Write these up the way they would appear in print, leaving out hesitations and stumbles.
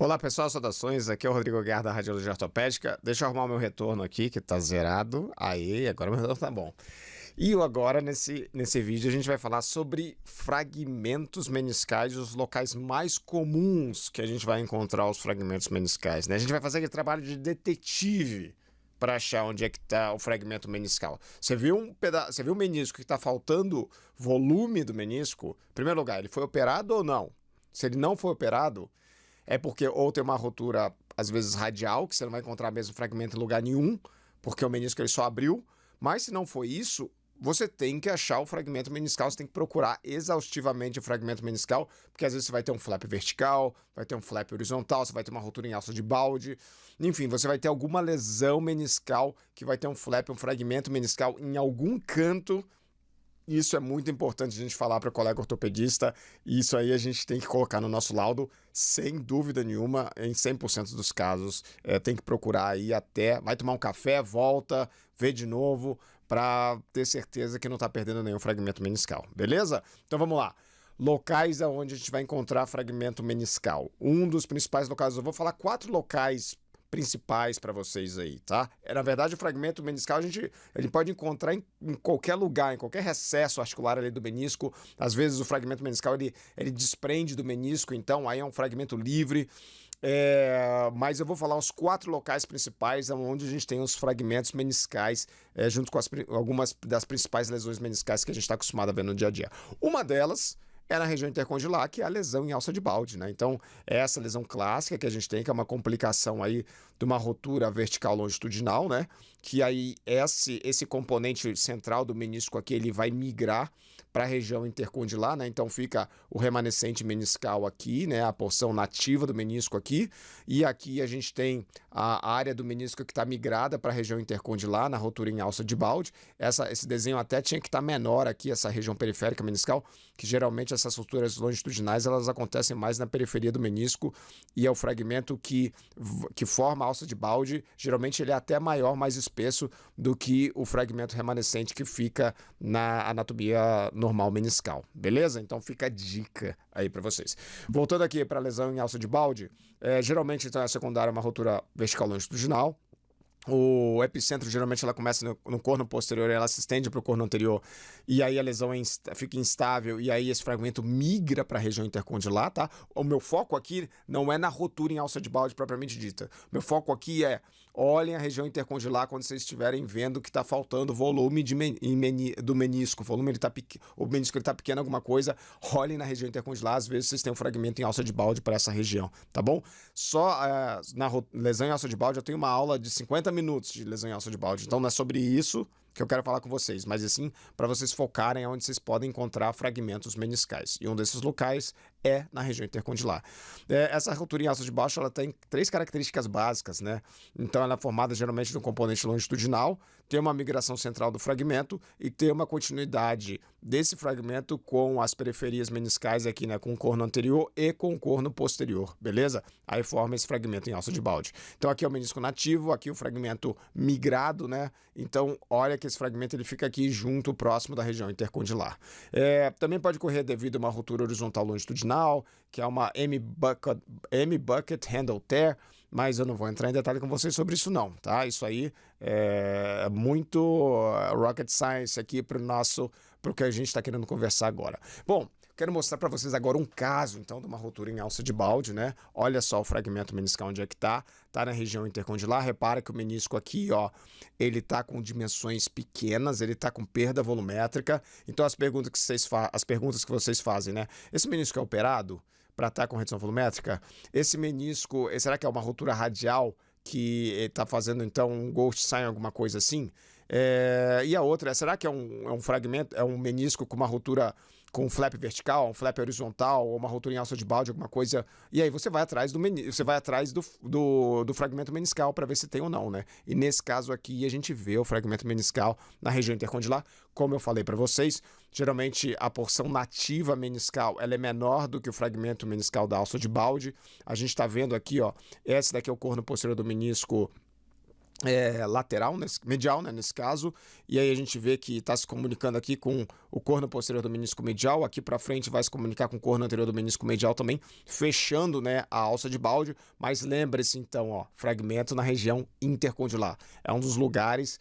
Olá pessoal, saudações, aqui é o Rodrigo Guerra da Radiologia Ortopédica. Deixa eu arrumar o meu retorno aqui, que tá zerado. Aí, agora o meu retorno tá bom. E agora, nesse vídeo, a gente vai falar sobre fragmentos meniscais, os locais mais comuns que a gente vai encontrar os fragmentos meniscais, né? A gente vai fazer aquele trabalho de detetive para achar onde é que está o fragmento meniscal. Você viu você viu o menisco que está faltando volume do menisco? Em primeiro lugar, ele foi operado ou não? Se ele não foi operado, é porque ou tem uma rotura, às vezes radial, que você não vai encontrar mesmo fragmento em lugar nenhum, porque o menisco ele só abriu. Mas se não foi isso, você tem que achar o fragmento meniscal, você tem que procurar exaustivamente o fragmento meniscal, porque às vezes você vai ter um flap vertical, vai ter um flap horizontal, você vai ter uma rotura em alça de balde, enfim, você vai ter alguma lesão meniscal que vai ter um flap, um fragmento meniscal em algum canto. Isso é muito importante a gente falar para o colega ortopedista, e isso aí a gente tem que colocar no nosso laudo, sem dúvida nenhuma, em 100% dos casos. Tem que procurar aí até, vai tomar um café, volta, vê de novo, para ter certeza que não está perdendo nenhum fragmento meniscal, beleza? Então vamos lá. Locais onde a gente vai encontrar fragmento meniscal. Um dos principais locais, eu vou falar 4 locais principais para vocês aí, tá? Na verdade, o fragmento meniscal ele pode encontrar em qualquer lugar, em qualquer recesso articular ali do menisco. Às vezes o fragmento meniscal ele desprende do menisco, então aí é um fragmento livre. Mas eu vou falar os 4 locais principais onde a gente tem os fragmentos meniscais, junto com algumas das principais lesões meniscais que a gente está acostumado a ver no dia a dia. Uma delas é na região intercondilar, que é a lesão em alça de balde, né? Então, é essa lesão clássica que a gente tem, que é uma complicação aí de uma rotura vertical longitudinal, né? Que aí esse componente central do menisco aqui, ele vai migrar para a região intercondilar, né? Então fica o remanescente meniscal aqui, né? A porção nativa do menisco aqui, e aqui a gente tem a área do menisco que está migrada para a região intercondilar, na rotura em alça de balde. Esse desenho até tinha que estar menor aqui, essa região periférica meniscal, que geralmente essas roturas longitudinais elas acontecem mais na periferia do menisco, e é o fragmento que forma a alça de balde. Geralmente ele é até maior, mais espesso do que o fragmento remanescente que fica na anatomia normal meniscal, beleza? Então fica a dica aí para vocês. Voltando aqui para a lesão em alça de balde, geralmente então a secundária é uma rotura vertical longitudinal. O epicentro geralmente ela começa no corno posterior, ela se estende para o corno anterior, e aí a lesão fica instável, e aí esse fragmento migra para a região intercondilar, tá? O meu foco aqui não é na rotura em alça de balde propriamente dita. Meu foco aqui é, olhem a região intercondilar quando vocês estiverem vendo que está faltando volume do menisco. O menisco está pequeno, alguma coisa, olhem na região intercondilar, às vezes vocês têm um fragmento em alça de balde para essa região, tá bom? Só na lesão em alça de balde eu tenho uma aula de 50 minutos de lesão em alça de balde, então não é sobre isso que eu quero falar com vocês, mas assim para vocês focarem onde vocês podem encontrar fragmentos meniscais, e um desses locais é na região intercondilar. Essa rotura em alça de balde ela tem 3 características básicas, né? Então ela é formada geralmente de um componente longitudinal, tem uma migração central do fragmento e tem uma continuidade desse fragmento com as periferias meniscais aqui, né? Com o corno anterior e com o corno posterior, beleza? Aí forma esse fragmento em alça de balde. Então aqui é o menisco nativo, aqui o fragmento migrado, né? Então olha que esse fragmento ele fica aqui junto, próximo da região intercondilar. Também pode ocorrer devido a uma rotura horizontal longitudinal, que é uma M-bucket handle tear, mas eu não vou entrar em detalhe com vocês sobre isso não, tá? Isso aí é muito rocket science aqui para o que a gente está querendo conversar agora. Bom, quero mostrar para vocês agora um caso, então, de uma rotura em alça de balde, né? Olha só o fragmento meniscal onde é que tá na região intercondilar. Repara que o menisco aqui, ó, ele tá com dimensões pequenas, ele tá com perda volumétrica. Então, as perguntas que vocês fazem, né? Esse menisco é operado para estar com redução volumétrica? Esse menisco, será que é uma rotura radial que está fazendo, então, um ghost sign, alguma coisa assim? E a outra, será que é um fragmento, é um menisco com uma rotura com um flap vertical, um flap horizontal, ou uma rotura em alça de balde, alguma coisa? E aí você vai atrás do fragmento meniscal para ver se tem ou não, né? E nesse caso aqui a gente vê o fragmento meniscal na região intercondilar. Como eu falei para vocês, geralmente a porção nativa meniscal ela é menor do que o fragmento meniscal da alça de balde. A gente está vendo aqui, ó, esse daqui é o corno posterior do menisco lateral, medial, né, nesse caso, e aí a gente vê que está se comunicando aqui com o corno posterior do menisco medial, aqui para frente vai se comunicar com o corno anterior do menisco medial também, fechando, né, a alça de balde, mas lembre-se então, ó, fragmento na região intercondilar, é um dos lugares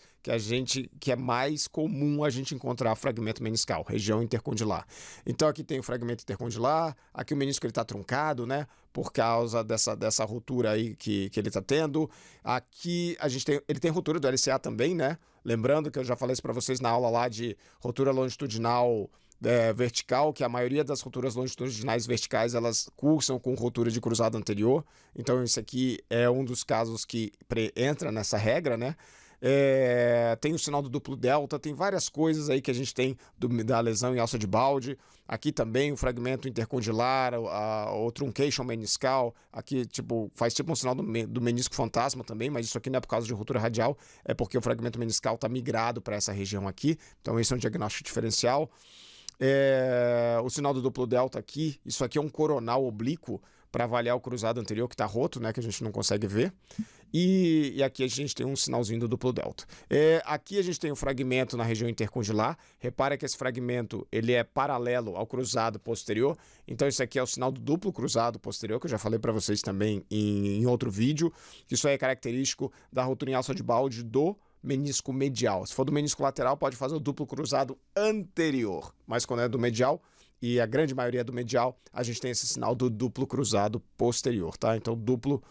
que é mais comum a gente encontrar fragmento meniscal, região intercondilar. Então aqui tem o fragmento intercondilar, aqui o menisco ele está truncado, né, por causa dessa ruptura aí que ele está tendo. Aqui ele tem ruptura do LCA também, né? Lembrando que eu já falei isso para vocês na aula lá de ruptura longitudinal vertical, que a maioria das rupturas longitudinais verticais elas cursam com ruptura de cruzado anterior. Então esse aqui é um dos casos que entra nessa regra, né? Tem o sinal do duplo delta, tem várias coisas aí que a gente tem da lesão em alça de balde. Aqui também o fragmento intercondilar, o truncation meniscal, aqui faz um sinal do menisco fantasma também, mas isso aqui não é por causa de ruptura radial, é porque o fragmento meniscal está migrado para essa região aqui, então esse é um diagnóstico diferencial. O sinal do duplo delta aqui, isso aqui é um coronal oblíquo para avaliar o cruzado anterior que está roto, né, que a gente não consegue ver. E aqui a gente tem um sinalzinho do duplo delta. Aqui a gente tem um fragmento na região intercondilar. Repara que esse fragmento ele é paralelo ao cruzado posterior. Então isso aqui é o sinal do duplo cruzado posterior, que eu já falei para vocês também em outro vídeo. Isso aí é característico da ruptura em alça de balde do menisco medial. Se for do menisco lateral, pode fazer o duplo cruzado anterior. Mas quando é do medial, e a grande maioria é do medial, a gente tem esse sinal do duplo cruzado posterior, tá? Então, duplo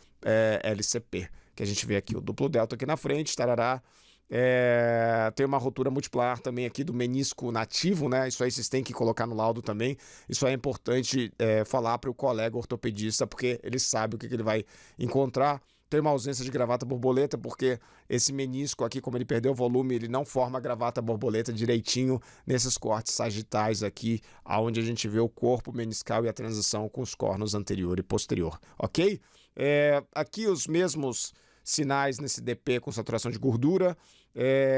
LCP, que a gente vê aqui o duplo delta aqui na frente, tarará. Tem uma ruptura multiplar também aqui do menisco nativo, né? Isso aí vocês têm que colocar no laudo também. Isso aí é importante falar para o colega ortopedista, porque ele sabe o que ele vai encontrar. Tem uma ausência de gravata borboleta, porque esse menisco aqui, como ele perdeu volume, ele não forma a gravata borboleta direitinho nesses cortes sagitais aqui, onde a gente vê o corpo meniscal e a transição com os cornos anterior e posterior, ok? Aqui os mesmos sinais nesse DP com saturação de gordura,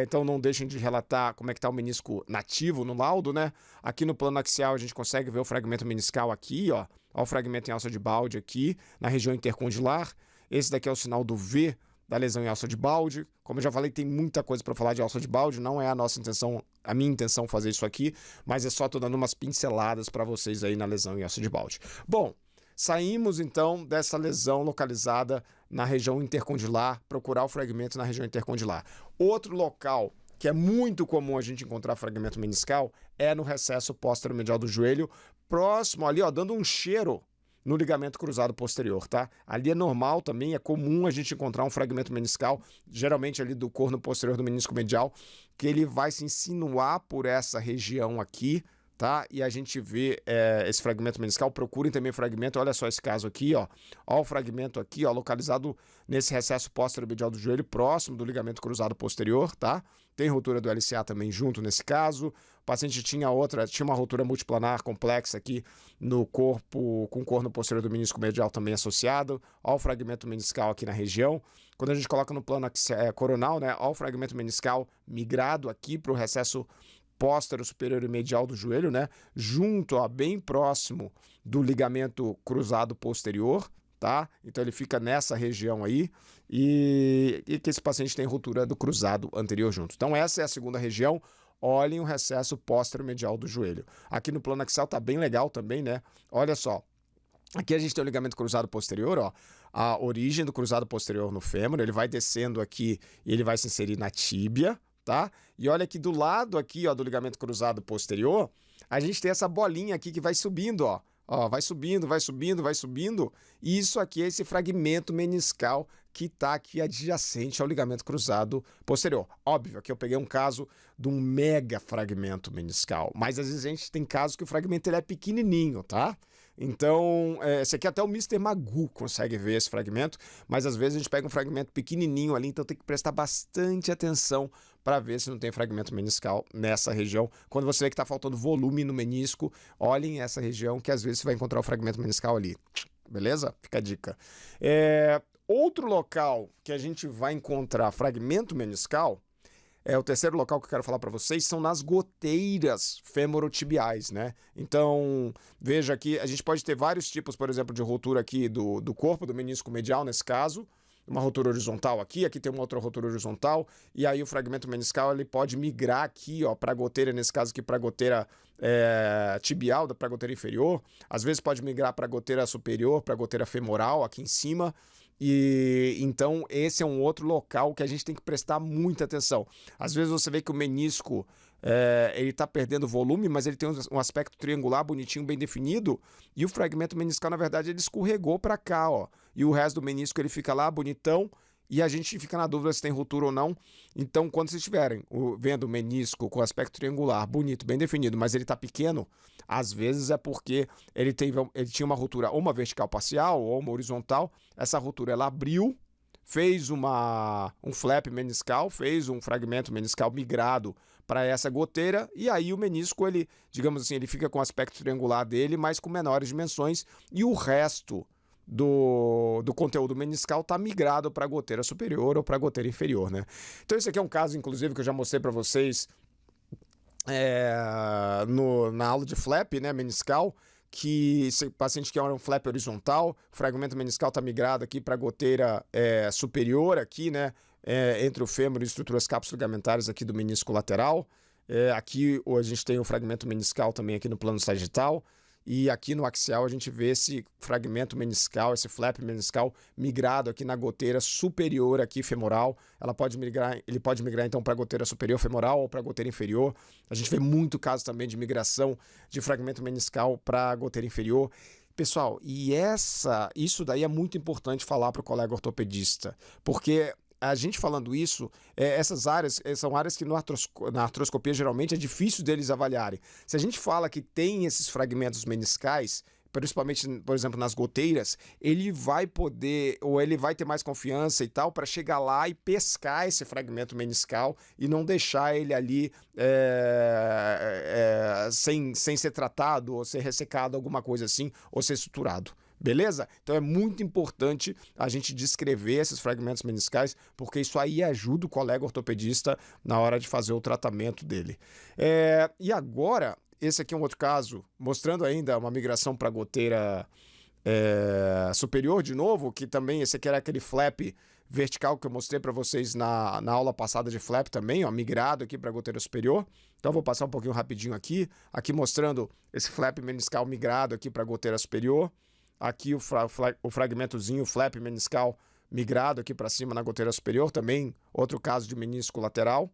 então não deixem de relatar como é que está o menisco nativo no laudo, né? Aqui no plano axial a gente consegue ver o fragmento meniscal aqui, ó o fragmento em alça de balde aqui, na região intercondilar. Esse daqui é o sinal do V da lesão em alça de balde. Como eu já falei, tem muita coisa para falar de alça de balde, não é a minha intenção fazer isso aqui, mas é só tô dando umas pinceladas para vocês aí na lesão em alça de balde. Bom, saímos então dessa lesão localizada na região intercondilar, procurar o fragmento na região intercondilar. Outro local que é muito comum a gente encontrar fragmento meniscal é no recesso póstero-medial do joelho, próximo ali, ó, dando um cheiro no ligamento cruzado posterior, tá? Ali é normal também, é comum a gente encontrar um fragmento meniscal, geralmente ali do corno posterior do menisco medial, que ele vai se insinuar por essa região aqui, tá? E a gente vê esse fragmento meniscal. Procurem também o fragmento, olha só esse caso aqui, ó. Ó o fragmento aqui, ó, localizado nesse recesso póstero-medial do joelho, próximo do ligamento cruzado posterior, tá? Tem ruptura do LCA também junto nesse caso. O paciente tinha uma ruptura multiplanar complexa aqui no corpo, com o corno posterior do menisco medial também associado. Ó o fragmento meniscal aqui na região. Quando a gente coloca no plano coronal, né? Ó o fragmento meniscal migrado aqui para o recesso póstero superior e medial do joelho, né? Junto, ó, bem próximo do ligamento cruzado posterior, tá? Então ele fica nessa região aí e que esse paciente tem ruptura do cruzado anterior junto. Então essa é a segunda região. Olhem o recesso póstero-medial do joelho. Aqui no plano axial tá bem legal também, né? Olha só. Aqui a gente tem o ligamento cruzado posterior, ó. A origem do cruzado posterior no fêmur, ele vai descendo aqui e ele vai se inserir na tíbia, tá? E olha aqui do lado aqui, ó, do ligamento cruzado posterior, a gente tem essa bolinha aqui que vai subindo, ó. Ó, vai subindo, vai subindo, vai subindo. E isso aqui é esse fragmento meniscal que está aqui adjacente ao ligamento cruzado posterior. Óbvio que eu peguei um caso de um mega fragmento meniscal, mas às vezes a gente tem casos que o fragmento ele é pequenininho, tá? Então, esse aqui até o Mr. Magoo consegue ver esse fragmento, mas às vezes a gente pega um fragmento pequenininho ali, então tem que prestar bastante atenção para ver se não tem fragmento meniscal nessa região. Quando você vê que está faltando volume no menisco, olhem essa região que às vezes você vai encontrar o fragmento meniscal ali. Beleza? Fica a dica. Outro local que a gente vai encontrar fragmento meniscal, o terceiro local que eu quero falar para vocês, são nas goteiras femorotibiais, né? Então, veja aqui, a gente pode ter vários tipos, por exemplo, de ruptura aqui do corpo, do menisco medial, nesse caso, uma rotura horizontal aqui tem uma outra rotura horizontal, e aí o fragmento meniscal ele pode migrar aqui, ó, para a goteira, nesse caso aqui, para a goteira tibial, para a goteira inferior, às vezes pode migrar para a goteira superior, para a goteira femoral, aqui em cima. E então esse é um outro local que a gente tem que prestar muita atenção. Às vezes você vê que o menisco ele está perdendo volume, mas ele tem um aspecto triangular bonitinho, bem definido, e o fragmento meniscal, na verdade, ele escorregou para cá, ó, e o resto do menisco ele fica lá bonitão, e a gente fica na dúvida se tem ruptura ou não. Então, quando vocês estiverem vendo o menisco com aspecto triangular, bonito, bem definido, mas ele está pequeno, às vezes é porque ele tinha uma ruptura ou uma vertical parcial ou uma horizontal. Essa ruptura ela abriu, fez um flap meniscal, fez um fragmento meniscal migrado para essa goteira, e aí o menisco, ele, digamos assim, ele fica com o aspecto triangular dele, mas com menores dimensões, e o resto do conteúdo meniscal está migrado para a goteira superior ou para a goteira inferior, né? Então esse aqui é um caso, inclusive, que eu já mostrei para vocês na aula de flap, né, meniscal, que esse paciente quer um flap horizontal, o fragmento meniscal está migrado aqui para a goteira superior aqui, né, entre o fêmur e estruturas cápsulo-ligamentares aqui do menisco lateral. Aqui a gente tem o fragmento meniscal também aqui no plano sagital. E aqui no axial a gente vê esse fragmento meniscal, esse flap meniscal migrado aqui na goteira superior aqui femoral. Ele pode migrar então para a goteira superior femoral ou para a goteira inferior. A gente vê muito caso também de migração de fragmento meniscal para a goteira inferior. Pessoal, isso daí é muito importante falar para o colega ortopedista, porque a gente falando isso, essas áreas são áreas que na artroscopia geralmente é difícil deles avaliarem. Se a gente fala que tem esses fragmentos meniscais, principalmente, por exemplo, nas goteiras, ele vai poder, ou ele vai ter mais confiança e tal, para chegar lá e pescar esse fragmento meniscal e não deixar ele ali sem ser tratado, ou ser ressecado, alguma coisa assim, ou ser suturado. Beleza? Então é muito importante a gente descrever esses fragmentos meniscais, porque isso aí ajuda o colega ortopedista na hora de fazer o tratamento dele. E agora, esse aqui é um outro caso, mostrando ainda uma migração para a goteira superior de novo, que também esse aqui era aquele flap vertical que eu mostrei para vocês na aula passada de flap também, ó, migrado aqui para a goteira superior. Então eu vou passar um pouquinho rapidinho aqui mostrando esse flap meniscal migrado aqui para a goteira superior. Aqui o fragmentozinho, o flap meniscal migrado aqui para cima na goteira superior, também outro caso de menisco lateral.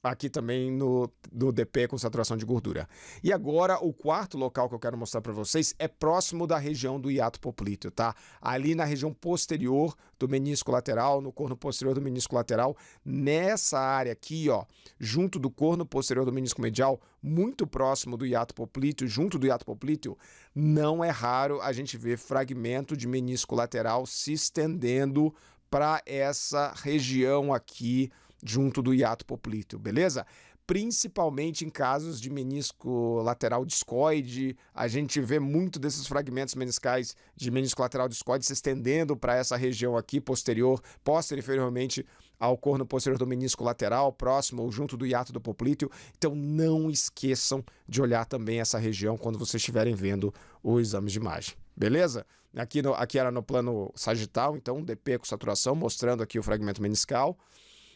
Aqui também no DP com saturação de gordura. E agora o quarto local que eu quero mostrar para vocês é próximo da região do hiato poplíteo, tá? Ali na região posterior do menisco lateral, no corno posterior do menisco lateral, nessa área aqui, ó, junto do corno posterior do menisco medial, muito próximo do hiato poplíteo, junto do hiato poplíteo, não é raro a gente ver fragmento de menisco lateral se estendendo para essa região aqui, junto do hiato poplíteo, beleza? Principalmente em casos de menisco lateral discoide, a gente vê muito desses fragmentos meniscais de menisco lateral discoide se estendendo para essa região aqui posteriormente ao corno posterior do menisco lateral, próximo ou junto do hiato do poplíteo. Então não esqueçam de olhar também essa região quando vocês estiverem vendo o exame de imagem, beleza? Aqui era no plano sagital, então DP com saturação, mostrando aqui o fragmento meniscal.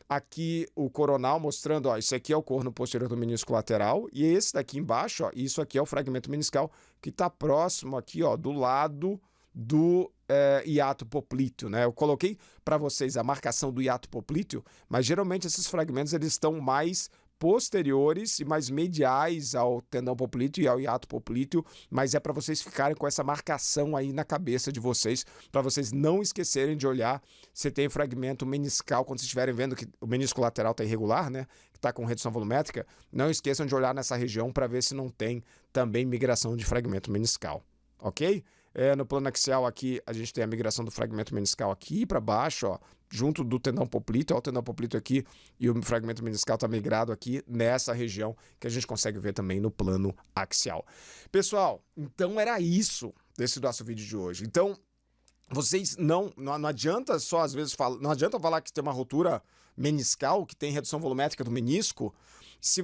Aqui o coronal mostrando, ó, isso aqui é o corno posterior do menisco lateral, e esse daqui embaixo, ó, isso aqui é o fragmento meniscal que está próximo aqui, ó, do lado do hiato poplíteo, né? Eu coloquei para vocês a marcação do hiato poplíteo, mas geralmente esses fragmentos eles estão mais posteriores e mais mediais ao tendão poplíteo e ao hiato poplíteo, mas é para vocês ficarem com essa marcação aí na cabeça de vocês, para vocês não esquecerem de olhar se tem fragmento meniscal, quando vocês estiverem vendo que o menisco lateral está irregular, né, que está com redução volumétrica, não esqueçam de olhar nessa região para ver se não tem também migração de fragmento meniscal, ok? No plano axial aqui, a gente tem a migração do fragmento meniscal aqui para baixo, ó, junto do tendão poplíteo, ó, o tendão poplíteo aqui e o fragmento meniscal está migrado aqui nessa região que a gente consegue ver também no plano axial. Pessoal, então era isso desse nosso vídeo de hoje. Então, vocês não adianta só às vezes falar, não adianta falar que tem uma ruptura meniscal, que tem redução volumétrica do menisco, se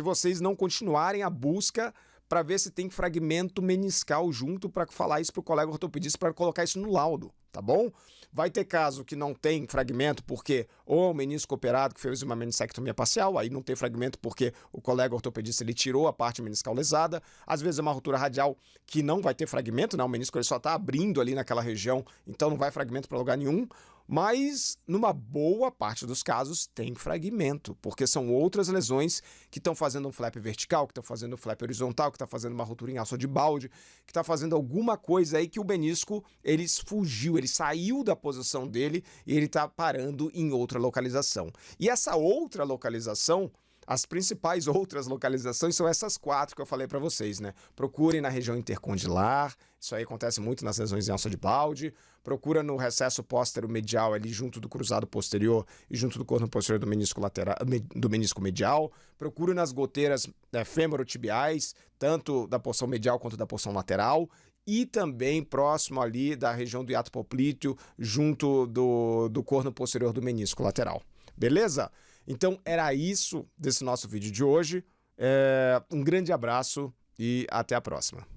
vocês não continuarem a busca para ver se tem fragmento meniscal junto, para falar isso para o colega ortopedista, para colocar isso no laudo, tá? tá bom? Vai ter caso que não tem fragmento porque ou o menisco operado que fez uma meniscectomia parcial, aí não tem fragmento porque o colega ortopedista ele tirou a parte meniscal lesada. Às vezes é uma ruptura radial que não vai ter fragmento, né? O menisco ele só está abrindo ali naquela região, então não vai fragmento para lugar nenhum. Mas, numa boa parte dos casos, tem fragmento, porque são outras lesões que estão fazendo um flap vertical, que estão fazendo um flap horizontal, que está fazendo uma ruptura em aço de balde, que está fazendo alguma coisa aí que o menisco, ele fugiu, ele saiu da posição dele e ele está parando em outra localização. E essa outra localização, as principais outras localizações são essas 4 que eu falei para vocês, né? Procurem na região intercondilar, isso aí acontece muito nas lesões em aço de balde. Procura no recesso póstero medial ali junto do cruzado posterior e junto do corno posterior do menisco lateral, do menisco medial. Procura nas goteiras femorotibiais, tanto da porção medial quanto da porção lateral. E também próximo ali da região do hiato poplíteo, junto do corno posterior do menisco lateral. Beleza? Então era isso desse nosso vídeo de hoje. Um grande abraço e até a próxima.